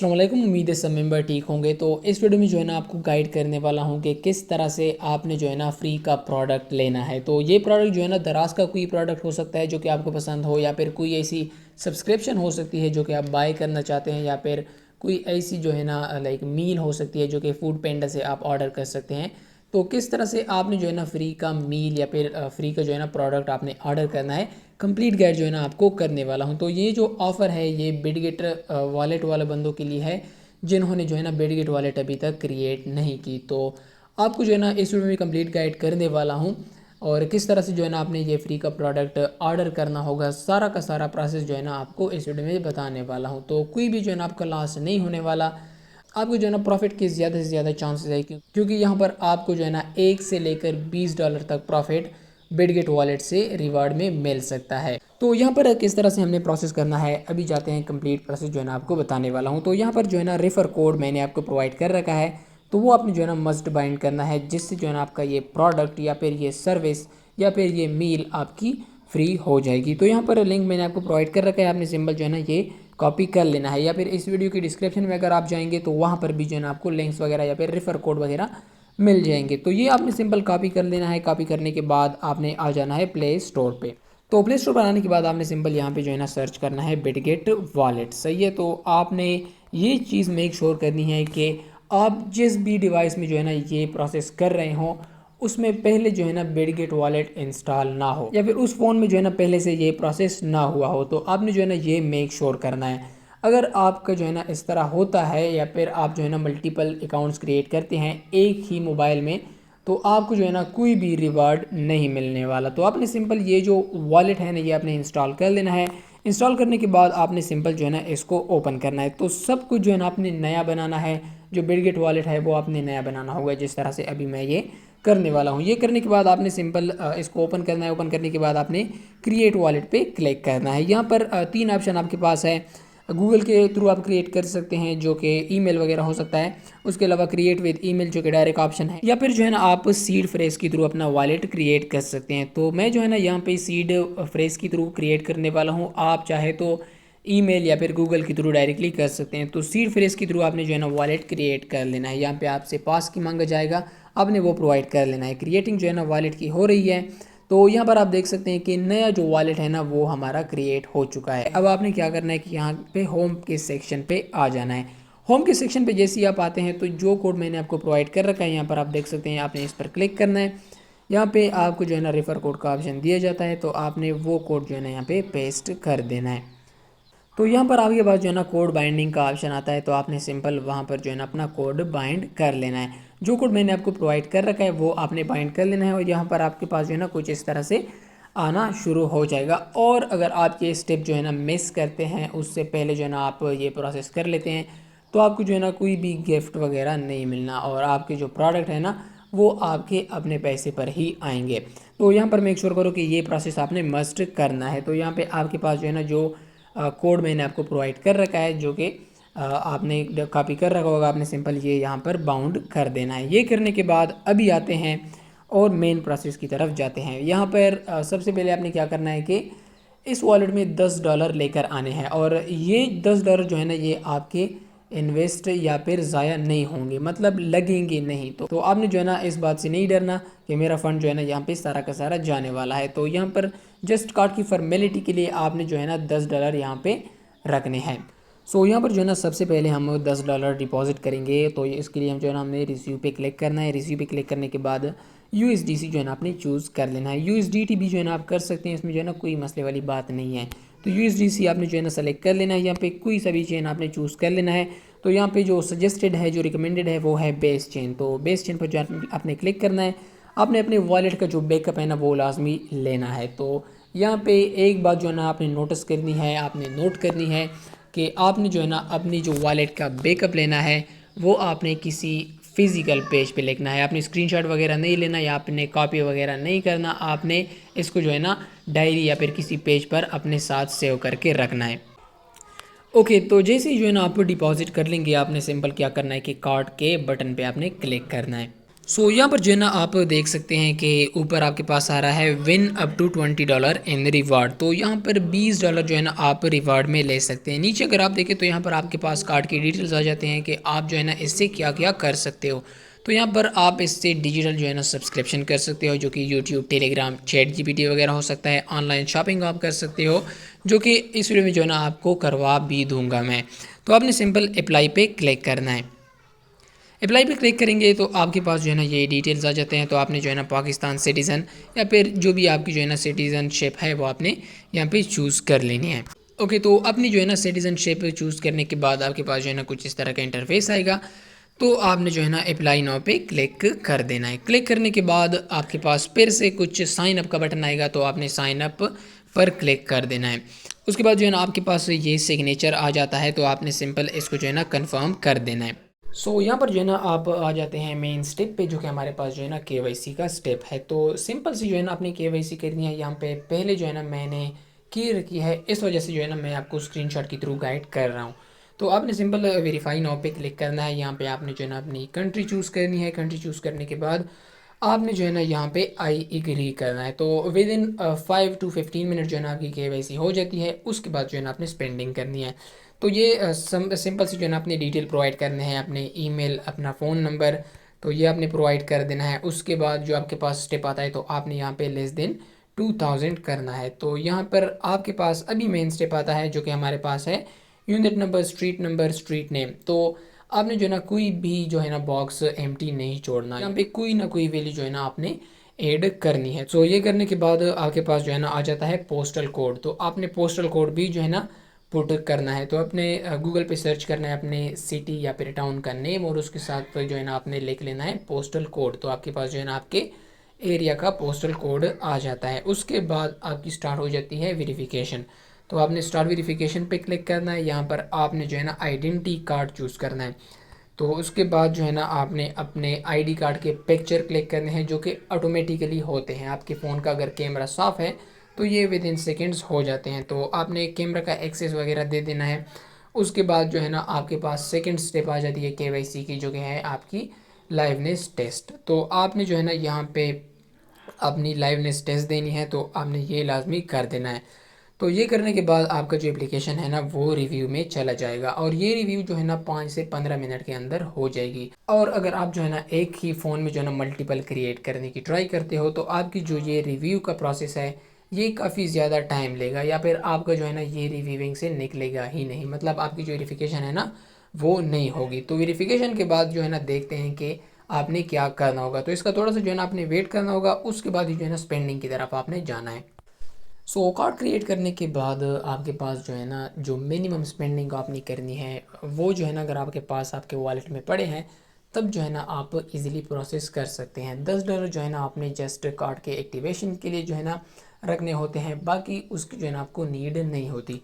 अस्सलाम वालेकुम, उम्मीद है सब मेंबर ठीक होंगे। तो इस वीडियो में जो है ना आपको गाइड करने वाला हूँ कि किस तरह से आपने जो है ना फ्री का प्रोडक्ट लेना है। तो ये प्रोडक्ट जो है ना दराज का कोई प्रोडक्ट हो सकता है जो कि आपको पसंद हो, या फिर कोई ऐसी सब्सक्रिप्शन हो सकती है जो कि आप बाय करना चाहते हैं, या फिर कोई ऐसी जो है ना लाइक मील हो सकती है जो कि फूड पेंडा से आप ऑर्डर कर सकते हैं। तो किस तरह से आपने जो है ना फ्री का मील या फिर फ्री का जो है ना प्रोडक्ट आपने ऑर्डर करना है, कंप्लीट गाइड जो है ना आपको करने वाला हूं। तो ये जो ऑफ़र है ये बिडगेट वॉलेट वाले बंदों के लिए है जिन्होंने जो है ना बिडगेट वॉलेट अभी तक क्रिएट नहीं की। तो आपको जो है ना इस वीडियो में कंप्लीट गाइड करने वाला हूं, और किस तरह से जो है ना आपने ये फ्री का प्रोडक्ट ऑर्डर करना होगा, सारा का सारा प्रोसेस जो है ना आपको इस वीडियो में बताने वाला हूँ। तो कोई भी जो है ना आपका लॉस नहीं होने वाला, आपको जो है ना प्रॉफिट के ज़्यादा से ज़्यादा चांसेस है, क्योंकि यहाँ पर आपको जो है ना 1 से लेकर $20 तक प्रॉफिट बिडगेट वॉलेट से रिवार्ड में मिल सकता है। तो यहाँ पर किस तरह से हमने प्रोसेस करना है, अभी जाते हैं कंप्लीट प्रोसेस जो है ना आपको बताने वाला हूँ। तो यहाँ पर जो है ना रेफर कोड मैंने आपको प्रोवाइड कर रखा है, तो वो आपने जो है ना मस्ट बाइंड करना है, जिससे जो है ना आपका ये प्रोडक्ट या फिर ये सर्विस या फिर ये मील आपकी फ्री हो जाएगी। तो यहाँ पर लिंक मैंने आपको प्रोवाइड कर रखा है, आपने सिंपल जो है ना ये कॉपी कर लेना है, या फिर इस वीडियो की डिस्क्रिप्शन में अगर आप जाएंगे तो वहाँ पर भी जो है ना आपको लिंक्स वगैरह या फिर रेफर कोड वगैरह मिल जाएंगे। तो ये आपने सिंपल कॉपी कर लेना है। कॉपी करने के बाद आपने आ जाना है प्ले स्टोर पे। तो प्ले स्टोर पर आने के बाद आपने सिंपल यहाँ पे जो है ना सर्च करना है बिडगेट वॉलेट, सही है। तो आपने ये चीज़ मेक श्योर करनी है कि आप जिस भी डिवाइस में जो है ना ये प्रोसेस कर रहे हो उसमें पहले जो है ना बिडगेट वॉलेट इंस्टॉल ना हो, या फिर उस फ़ोन में जो है ना पहले से ये प्रोसेस ना हुआ हो। तो आपने जो है ना ये मेक श्योर करना है। अगर आपका जो है ना इस तरह होता है, या फिर आप जो है ना मल्टीपल अकाउंट्स क्रिएट करते हैं एक ही मोबाइल में, तो आपको जो है ना कोई भी रिवार्ड नहीं मिलने वाला। तो आपने सिंपल ये जो वॉलेट है ना ये आपने इंस्टॉल कर लेना है। इंस्टॉल करने के बाद आपने सिंपल जो है ना इसको ओपन करना है। तो सब कुछ जो है ना आपने नया बनाना है, जो बिडगेट वॉलेट है वो आपने नया बनाना होगा, जिस तरह से अभी मैं ये करने वाला हूँ। ये करने के बाद आपने सिंपल इसको ओपन करना है। ओपन करने के बाद आपने क्रिएट वॉलेट पे क्लिक करना है। यहाँ पर 3 ऑप्शन आपके पास है। गूगल के थ्रू आप क्रिएट कर सकते हैं जो कि ईमेल वगैरह हो सकता है, उसके अलावा क्रिएट विद ईमेल जो कि डायरेक्ट ऑप्शन है, या फिर जो है ना आप सीड फ्रेज के थ्रू अपना वॉलेट क्रिएट कर सकते हैं। तो मैं जो है ना यहाँ पे सीड फ्रेज के थ्रू क्रिएट करने वाला हूँ। आप चाहे तो ईमेल या फिर गूगल के थ्रू डायरेक्टली कर सकते हैं। तो सीड फ्रेज के थ्रू आपने जो है ना वॉलेट क्रिएट कर लेना है। यहाँ पे आपसे पास की मांगा जाएगा, आपने वो प्रोवाइड कर लेना है। क्रिएटिंग जो है ना वॉलेट की हो रही है। तो यहाँ पर आप देख सकते हैं कि नया जो वॉलेट है ना वो हमारा क्रिएट हो चुका है। अब आपने क्या करना है कि यहाँ पे होम के सेक्शन पे आ जाना है। होम के सेक्शन पे जैसे ही आप आते हैं तो जो कोड मैंने आपको प्रोवाइड कर रखा है यहाँ पर आप देख सकते हैं, आपने इस पर क्लिक करना है। यहाँ पे आपको जो है ना रेफर कोड का ऑप्शन दिया जाता है, तो आपने वो कोड जो है ना यहाँ पे पेस्ट कर देना है। तो यहाँ पर आपके पास जो है ना कोड बाइंडिंग का ऑप्शन आता है, तो आपने सिंपल वहाँ पर जो है ना अपना कोड बाइंड कर लेना है। जो कोड मैंने आपको प्रोवाइड कर रखा है वो आपने बाइंड कर लेना है, और यहाँ पर आपके पास जो है ना कुछ इस तरह से आना शुरू हो जाएगा। और अगर आप ये स्टेप जो है ना मिस करते हैं, उससे पहले जो है ना आप ये प्रोसेस कर लेते हैं, तो आपको जो है ना कोई भी गिफ्ट वगैरह नहीं मिलना, और आपके जो प्रोडक्ट है ना वो आपके अपने पैसे पर ही आएंगे। तो यहाँ पर मेक श्योर करो कि ये प्रोसेस आपने मस्ट करना है। तो यहाँ पे आपके पास जो है ना जो कोड मैंने आपको प्रोवाइड कर रखा है, जो कि आपने कॉपी कर रखा होगा, आपने सिंपल ये यहाँ पर बाउंड कर देना है। ये करने के बाद अभी आते हैं और मेन प्रोसेस की तरफ जाते हैं। यहाँ पर सबसे पहले आपने क्या करना है कि इस वॉलेट में $10 लेकर आने हैं, और ये $10 जो है ना ये आपके इन्वेस्ट या फिर ज़ाया नहीं होंगे, मतलब लगेंगे नहीं। तो आपने जो है ना इस बात से नहीं डरना कि मेरा फ़ंड जो है ना यहाँ पे सारा का सारा जाने वाला है। तो यहाँ पर जस्ट कार्ड की फॉर्मेलिटी के लिए आपने जो है ना $10 यहाँ पे रखने हैं। सो यहाँ पर जो है ना सबसे पहले हम $10 डिपॉजिट करेंगे। तो इसके लिए हम जो है ना हमें रिसीव पे क्लिक करना है। रिसीव पे क्लिक करने के बाद USDC जो है ना आपने चूज़ कर लेना है। USDT भी जो है ना आप कर सकते हैं, इसमें जो है ना कोई मसले वाली बात नहीं है। तो USDC आपने जो है ना सेलेक्ट कर लेना है। यहाँ पे कोई सा भी चेन आपने चूज़ कर लेना है। तो यहाँ पे जो सजेस्टेड है, जो रिकमेंडेड है, वो है बेस चेन। तो बेस चेन पर जो आपने क्लिक करना है। आपने अपने वॉलेट का जो बैकअप है ना वो लाजमी लेना है। तो यहाँ पे एक बात जो है ना आपने नोटिस करनी है, आपने नोट करनी है कि आपने जो है ना अपनी जो वॉलेट का बैकअप लेना है वो आपने किसी फिज़िकल पेज पे लिखना है। आपने स्क्रीनशॉट वगैरह नहीं लेना, या आपने कॉपी वगैरह नहीं करना। आपने इसको जो है ना डायरी या फिर किसी पेज पर अपने साथ सेव करके रखना है। ओके, तो जैसे ही जो है ना आप डिपॉजिट कर लेंगे, आपने सिंपल क्या करना है कि कार्ड के बटन पे आपने क्लिक करना है। सो यहाँ पर जो है ना आप देख सकते हैं कि ऊपर आपके पास आ रहा है win up to $20 in reward. तो यहाँ पर $20 जो है ना आप रिवार्ड में ले सकते हैं। नीचे अगर आप देखें तो यहाँ पर आपके पास कार्ड की डिटेल्स आ जाते हैं कि आप जो है ना इससे क्या क्या कर सकते हो। तो यहाँ पर आप इससे डिजिटल जो है ना सब्सक्रिप्शन कर सकते हो, जो कि यूट्यूब, टेलीग्राम, चैट जीपीटी वगैरह हो सकता है। ऑनलाइन शॉपिंग आप कर सकते हो, जो कि इस वीडियो में जो है ना आपको करवा भी दूंगा मैं। तो आपने सिंपल अप्लाई पे क्लिक करना है। अप्लाई पे क्लिक करेंगे तो आपके पास जो है ना ये डिटेल्स आ जाते हैं। तो आपने जो है ना पाकिस्तान सिटीज़न या फिर जो भी आपकी जो है ना सिटीज़नशिप है वो आपने यहाँ पे चूज़ कर लेनी है। ओके, तो अपनी जो है ना सिटीज़नशिप चूज़ करने के बाद आपके पास जो है ना कुछ इस तरह का इंटरफेस आएगा। तो आपने जो है ना अप्लाई नाउ पे क्लिक कर देना है। क्लिक करने के बाद आपके पास फिर से कुछ साइन अप का बटन आएगा। तो आपने साइन अप पर क्लिक कर देना है। उसके बाद जो है ना आपके पास ये सिग्नेचर आ जाता है। तो आपने सिंपल इसको जो है ना कन्फर्म कर देना है। यहाँ पर जो है ना आप आ जाते हैं मेन स्टेप पे, जो कि हमारे पास जो है ना केवाईसी का स्टेप है। तो सिंपल सी जो है ना अपनी केवाईसी करनी है। यहाँ पे पहले जो है ना मैंने की रखी है, इस वजह से जो है ना मैं आपको स्क्रीनशॉट के थ्रू गाइड कर रहा हूँ। तो आपने सिंपल वेरीफाई नाउ पे क्लिक करना है। यहाँ पे आपने जो है ना अपनी कंट्री चूज़ करनी है। कंट्री चूज़ करने के बाद आपने जो है ना यहाँ पे आई एग्री करना है। तो विद इन 5 to 15 मिनट जो है ना आपकी केवाईसी हो जाती है। उसके बाद जो है ना आपने स्पेंडिंग करनी है। तो ये सिंपल सी जो है ना अपने डिटेल प्रोवाइड करने हैं, अपने ईमेल, अपना फ़ोन नंबर, तो ये आपने प्रोवाइड कर देना है। उसके बाद जो आपके पास स्टेप आता है तो आपने यहाँ पे लेस देन 2000 करना है। तो यहाँ पर आपके पास अभी मेन स्टेप आता है, जो कि हमारे पास है यूनिट नंबर, स्ट्रीट नेम। तो आपने जो है ना कोई भी जो है ना बॉक्स एम्प्टी नहीं छोड़ना, यहाँ पे कोई ना कोई वैल्यू जो है ना आपने ऐड करनी है। ये करने के बाद आपके पास जो है ना आ जाता है पोस्टल कोड। तो आपने पोस्टल कोड भी जो है ना पुट करना है। तो अपने गूगल पे सर्च करना है अपने सिटी या फिर टाउन का नेम, और उसके साथ जो है ना आपने लिख लेना है पोस्टल कोड। तो आपके पास जो है ना आपके एरिया का पोस्टल कोड आ जाता है। उसके बाद आपकी स्टार्ट हो जाती है वेरिफिकेशन। तो आपने स्टार्ट वेरिफिकेशन पे क्लिक करना है। यहाँ पर आपने जो है ना आइडेंटिटी कार्ड चूज़ करना है। तो उसके बाद जो है ना आपने अपने आईडी कार्ड के पिक्चर क्लिक करने हैं, जो कि ऑटोमेटिकली होते हैं। आपके फ़ोन का अगर कैमरा साफ़ है तो ये विद इन सेकेंड्स हो जाते हैं। तो आपने कैमरा का एक्सेस वगैरह दे देना है। उसके बाद जो है ना आपके पास सेकंड स्टेप आ जाती है केवाईसी की, जो कि है आपकी लाइवनेस टेस्ट। तो आपने जो है ना यहाँ पे अपनी लाइवनेस टेस्ट देनी है। तो आपने ये लाजमी कर देना है। तो ये करने के बाद आपका जो एप्लीकेशन है ना वो रिव्यू में चला जाएगा, और ये रिव्यू जो है ना 5 से 15 मिनट के अंदर हो जाएगी। और अगर आप जो है ना एक ही फ़ोन में जो है ना मल्टीपल क्रिएट करने की ट्राई करते हो तो आपकी जो ये रिव्यू का प्रोसेस है ये काफ़ी ज़्यादा टाइम लेगा, या फिर आपका जो है ना ये रिव्यूइंग से निकलेगा ही नहीं, मतलब आपकी जो वेरिफिकेशन है ना वो नहीं होगी। तो वेरिफिकेशन के बाद जो है ना देखते हैं कि आपने क्या करना होगा। तो इसका थोड़ा सा जो है ना आपने वेट करना होगा। उसके बाद ही जो है ना स्पेंडिंग की तरफ आपने जाना है। कार्ड क्रिएट करने के बाद आपके पास जो है ना जो मिनिमम स्पेंडिंग आपने करनी है वो जो है ना अगर आपके पास आपके वॉलेट में पड़े हैं तब जो है ना आप इजीली प्रोसेस कर सकते हैं। $10 जो है ना आपने जस्ट कार्ड के एक्टिवेशन के लिए जो है ना रखने होते हैं, बाकी उसकी जो है ना आपको नीड नहीं होती।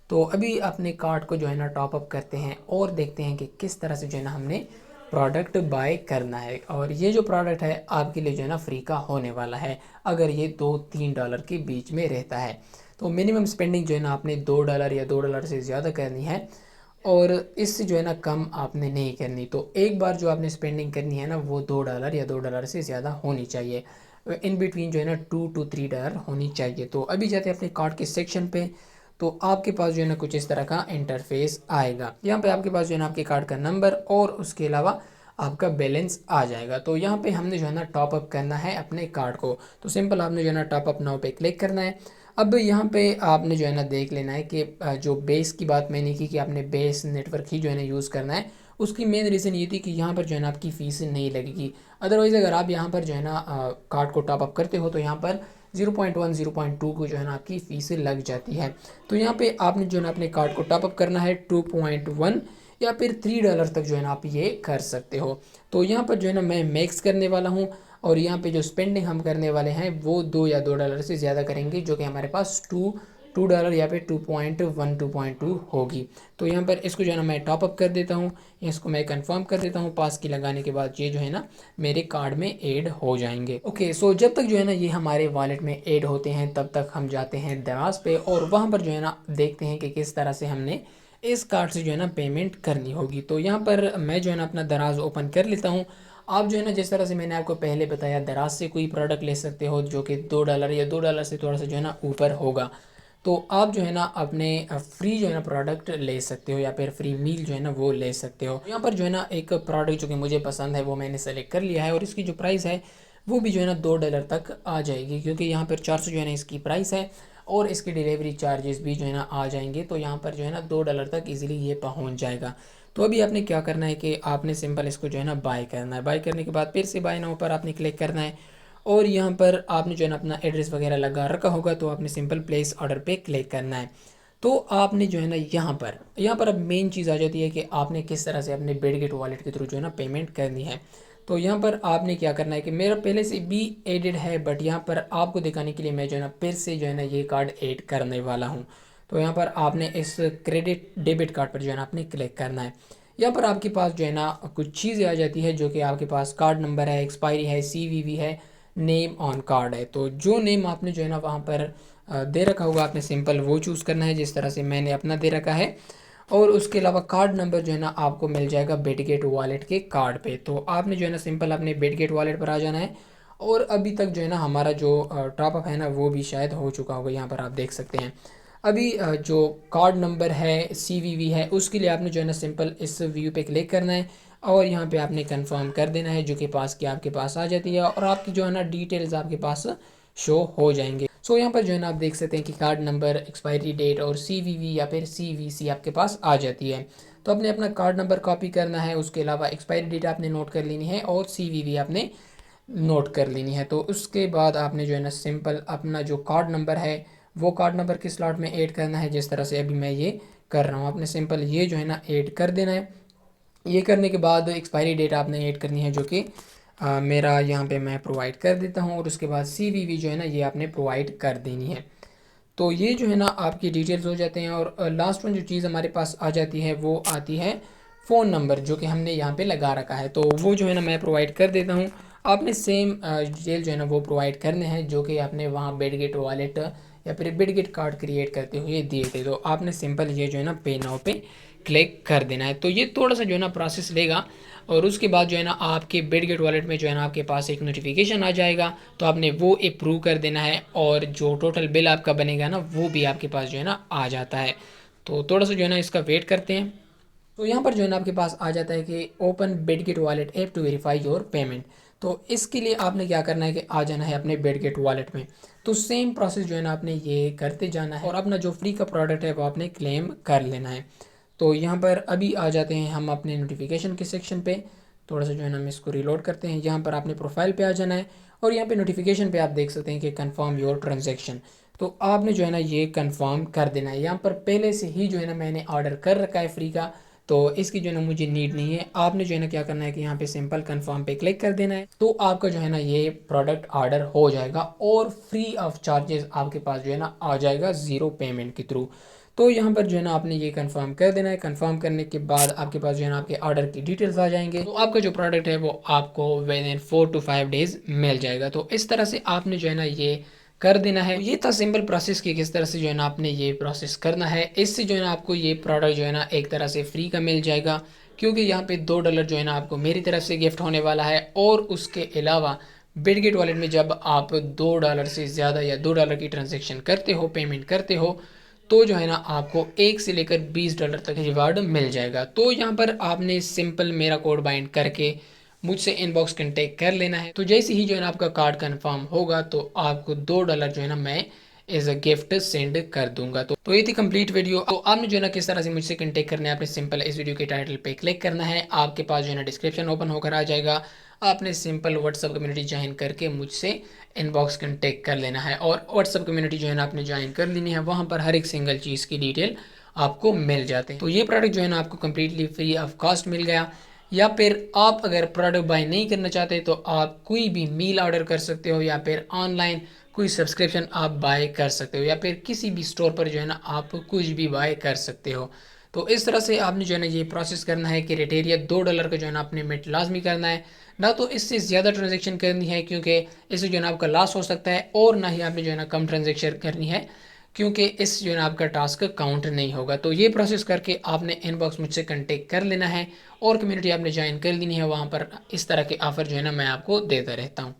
तो अभी अपने कार्ड को जो है ना टॉप अप करते हैं और देखते हैं कि किस तरह से जो है ना हमने प्रोडक्ट बाय करना है। और ये जो प्रोडक्ट है आपके लिए जो है ना फ्री का होने वाला है, अगर ये $2-3 के बीच में रहता है। तो मिनिमम स्पेंडिंग जो है ना आपने $2 या $2 से ज़्यादा करनी है, और इससे जो है ना कम आपने नहीं करनी। तो एक बार जो आपने स्पेंडिंग करनी है ना वो $2 या $2 से ज़्यादा होनी चाहिए। इन बिटवीन जो है ना $2 to $3 होनी चाहिए। तो अभी जाते हैं अपने कार्ड के सेक्शन पे। तो आपके पास जो है ना कुछ इस तरह का इंटरफेस आएगा। यहाँ पे आपके पास जो है ना आपके कार्ड का नंबर और उसके अलावा आपका बैलेंस आ जाएगा। तो यहाँ पे हमने जो है ना टॉप अप करना है अपने कार्ड को। तो सिंपल आपने जो है ना टॉप अप नाउ पे क्लिक करना है। अब यहाँ पे आपने जो है ना देख लेना है कि जो बेस की बात मैंने की कि आपने बेस नेटवर्क ही जो है ना यूज़ करना है। उसकी मेन रीज़न ये थी कि यहाँ पर जो है ना आपकी फ़ीस नहीं लगेगी। अदरवाइज़ अगर आप यहाँ पर जो है ना कार्ड को टॉप अप करते हो तो यहाँ पर 0.1 0.2 को जो है ना आपकी फ़ीस लग जाती है। तो यहाँ पे आपने जो है ना अपने कार्ड को टॉप अप करना है 2.1 या फिर $3 तक जो है ना आप ये कर सकते हो। तो यहाँ पर जो है ना मैं मैक्स करने वाला हूँ, और यहाँ पे जो स्पेंडिंग हम करने वाले हैं वो 2 या $2 से ज़्यादा करेंगे, जो कि हमारे पास $2 या फिर 2.1 2.2 होगी। तो यहाँ पर इसको जो है ना मैं टॉप अप कर देता हूँ, इसको मैं कंफर्म कर देता हूँ। पास की लगाने के बाद ये जो है ना मेरे कार्ड में ऐड हो जाएंगे। ओके, जब तक जो है ना ये हमारे वॉलेट में ऐड होते हैं तब तक हम जाते हैं दराज पे, और वहाँ पर जो है ना देखते हैं कि किस तरह से हमने इस कार्ड से जो है ना पेमेंट करनी होगी। तो यहाँ पर मैं जो है ना अपना दराज ओपन कर लेता हूँ। आप जो है ना, जिस तरह से मैंने आपको पहले बताया, दराज से कोई प्रोडक्ट ले सकते हो जो कि $2 या $2 से थोड़ा सा जो है ना ऊपर होगा, तो आप जो है ना अपने फ्री जो है ना प्रोडक्ट ले सकते हो या फिर फ्री मील जो है ना वो ले सकते हो। यहाँ पर जो है ना एक प्रोडक्ट जो कि मुझे पसंद है वो मैंने सेलेक्ट कर लिया है, और इसकी जो प्राइस है वो भी जो है ना $2 तक आ जाएगी, क्योंकि यहाँ पर 400 जो है ना इसकी प्राइस है, और इसके डिलीवरी चार्जेस भी जो है ना आ जाएंगे। तो यहाँ पर जो है ना $2 तक इजीली ये पहुँच जाएगा। तो अभी आपने क्या करना है कि आपने सिंपल इसको जो है ना बाय करना है। बाय करने के बाद फिर से बाय नाउ पर आपने क्लिक करना है, और यहाँ पर आपने जो है ना अपना एड्रेस वगैरह लगा रखा होगा, तो आपने सिंपल प्लेस ऑर्डर पे क्लिक करना है। तो आपने जो है ना यहाँ पर अब मेन चीज़ आ जाती है कि आपने किस तरह से अपने बिटगेट वॉलेट के थ्रू जो है ना पेमेंट करनी है। तो यहाँ पर आपने क्या करना है कि मेरा पहले से भी एडेड है, बट यहाँ पर आपको दिखाने के लिए मैं जो है ना फिर से जो है ना ये कार्ड ऐड करने वाला हूँ। तो यहाँ पर आपने इस क्रेडिट डेबिट कार्ड पर जो है ना आपने क्लिक करना है। यहाँ पर आपके पास जो है ना कुछ चीज़ें आ जाती है, जो कि आपके पास कार्ड नंबर है, एक्सपायरी है, CVV है, नेम ऑन कार्ड है। तो जो नेम आपने जो है ना वहाँ पर दे रखा होगा, आपने सिंपल वो चूज़ करना है जिस तरह से मैंने अपना दे रखा है। और उसके अलावा कार्ड नंबर जो है ना आपको मिल जाएगा बिटगेट वॉलेट के कार्ड पे। तो आपने जो है ना सिंपल अपने बिटगेट वॉलेट पर आ जाना है, और अभी तक जो है ना हमारा जो टॉपअप है ना वो भी शायद हो चुका होगा, यहाँ पर आप देख सकते हैं। अभी जो कार्ड नंबर है, CVV है, उसके लिए आपने जो है ना सिंपल इस व्यू पे क्लिक करना है, और यहाँ पे आपने कंफर्म कर देना है, जो कि पास की आपके पास आ जाती है, और आपकी जो है ना डिटेल्स आपके पास शो हो जाएंगे। सो यहाँ पर जो है ना आप देख सकते हैं कि कार्ड नंबर, एक्सपायरी डेट और CVV या फिर CVC आपके पास आ जाती है। तो आपने अपना कार्ड नंबर कॉपी करना है, उसके अलावा एक्सपायरी डेट आपने नोट कर लेनी है, और CVV आपने नोट कर लेनी है। तो उसके बाद आपने जो है ना सिंपल अपना जो कार्ड नंबर है वो कार्ड नंबर के स्लॉट में ऐड करना है, जिस तरह से अभी मैं ये कर रहा हूँ। आपने सिंपल ये जो है ना ऐड कर देना है। ये करने के बाद एक्सपायरी डेट आपने ऐड करनी है, जो कि मेरा यहाँ पे मैं प्रोवाइड कर देता हूँ, और उसके बाद CVV जो है ना ये आपने प्रोवाइड कर देनी है। तो ये जो है ना आपकी डिटेल्स हो जाते हैं, और लास्ट में जो चीज़ हमारे पास आ जाती है वो आती है फ़ोन नंबर, जो कि हमने यहाँ पे लगा रखा है। तो वो जो है ना मैं प्रोवाइड कर देता हूँ। आपने सेम डिटेल जो है ना वो प्रोवाइड करने हैं, जो कि आपने वहाँ बिटगेट वॉलेट या फिर बिटगेट कार्ड क्रिएट करते हुए दिए थे। तो आपने सिंपल ये जो है ना पे नाउ पे क्लिक कर देना है। तो ये थोड़ा सा जो है ना प्रोसेस लेगा, और उसके बाद जो है ना आपके बिटगेट वॉलेट में जो है ना आपके पास एक नोटिफिकेशन आ जाएगा, तो आपने वो अप्रूव कर देना है, और जो टोटल बिल आपका बनेगा ना वो भी आपके पास जो है ना आ जाता है। तो थोड़ा सा जो है ना इसका वेट करते हैं। तो यहाँ पर जो है ना आपके पास आ जाता है कि open Bitget wallet app to verify your payment. तो इसके लिए आपने क्या करना है कि आ जाना है अपने बिटगेट वॉलेट में। तो सेम प्रोसेस जो है ना आपने ये करते जाना है, और अपना जो फ्री का प्रोडक्ट है वो आपने क्लेम कर लेना है। तो यहाँ पर अभी आ जाते हैं हम अपने नोटिफिकेशन के सेक्शन पे। थोड़ा सा जो है ना हम इसको रिलोड करते हैं। यहाँ पर आपने प्रोफाइल पे आ जाना है, और यहाँ पे नोटिफिकेशन पे आप देख सकते हैं कि कंफर्म योर ट्रांजैक्शन। तो आपने जो है ना ये कंफर्म कर देना है। यहाँ पर पहले से ही जो है ना मैंने ऑर्डर कर रखा है फ्री का, तो इसकी जो है ना मुझे नीड नहीं है। आपने जो है ना क्या करना है कि यहाँ पे सिंपल कंफर्म पे क्लिक कर देना है, तो आपका जो है ना ये प्रोडक्ट ऑर्डर हो जाएगा, और फ्री ऑफ चार्जेस आपके पास जो है ना आ जाएगा ज़ीरो पेमेंट के थ्रू। तो यहाँ पर जो है ना आपने ये कंफर्म कर देना है। कंफर्म करने के बाद आपके पास जो है ना आपके ऑर्डर की डिटेल्स आ जाएंगे, तो आपका जो प्रोडक्ट है वो आपको विद इन 4 to 5 डेज मिल जाएगा। तो इस तरह से आपने जो है ना ये कर देना है। ये था सिंपल प्रोसेस कि किस तरह से जो है ना आपने ये प्रोसेस करना है। इससे जो है ना आपको ये प्रोडक्ट जो है ना एक तरह से फ्री का मिल जाएगा, क्योंकि यहाँ पे $2 जो है ना आपको मेरी तरफ से गिफ्ट होने वाला है। और उसके अलावा बिटगेट वॉलेट में जब आप $2 से ज़्यादा या $2 की ट्रांजेक्शन करते हो, पेमेंट करते हो, तो जो है ना आपको 1 से लेकर $20 तक रिवार्ड मिल जाएगा। तो यहाँ पर आपने सिंपल मेरा कोड बाइंड करके मुझसे इनबॉक्स कंटेक्ट कर लेना है। तो जैसे ही जो है ना आपका कार्ड कंफर्म होगा, तो आपको $2 जो है ना मैं एज अ गिफ्ट सेंड कर दूंगा। तो ये थी कंप्लीट वीडियो। तो आपने जो है ना किस तरह से मुझसे कंटेक्ट करना है, आपने सिंपल इस वीडियो के टाइटल पे क्लिक करना है। आपके पास जो है ना डिस्क्रिप्शन ओपन होकर आ जाएगा। आपने सिंपल व्हाट्सअप कम्युनिटी ज्वाइन करके मुझसे इनबॉक्स कंटेक्ट कर लेना है, और व्हाट्सअप कम्युनिटी जो है ना आपने ज्वाइन कर लेनी है। वहाँ पर हर एक सिंगल चीज़ की डिटेल आपको मिल जाते हैं। तो ये प्रोडक्ट जो है ना आपको कम्प्लीटली फ्री ऑफ कॉस्ट मिल गया। या फिर आप अगर प्रोडक्ट बाय नहीं करना चाहते, तो आप कोई भी मील ऑर्डर कर सकते हो, या फिर ऑनलाइन कोई सब्सक्रिप्शन आप बाय कर सकते हो, या फिर किसी भी स्टोर पर जो है ना आप कुछ भी बाय कर सकते हो। तो इस तरह से आपने जो है ना ये प्रोसेस करना है कि क्राइटेरिया $2 का जो है ना आपने मिट लाजमी करना है, ना तो इससे ज़्यादा ट्रांजेक्शन करनी है, क्योंकि इससे जो है ना आपका लॉस हो सकता है, और ना ही आपने जो है ना कम ट्रांजेक्शन करनी है, क्योंकि इस जो है ना आपका टास्क काउंट नहीं होगा। तो ये प्रोसेस करके आपने इनबॉक्स मुझसे कांटेक्ट कर लेना है और कम्युनिटी आपने ज्वाइन कर लेनी है, वहाँ पर इस तरह के ऑफर जो है ना मैं आपको देता रहता हूँ।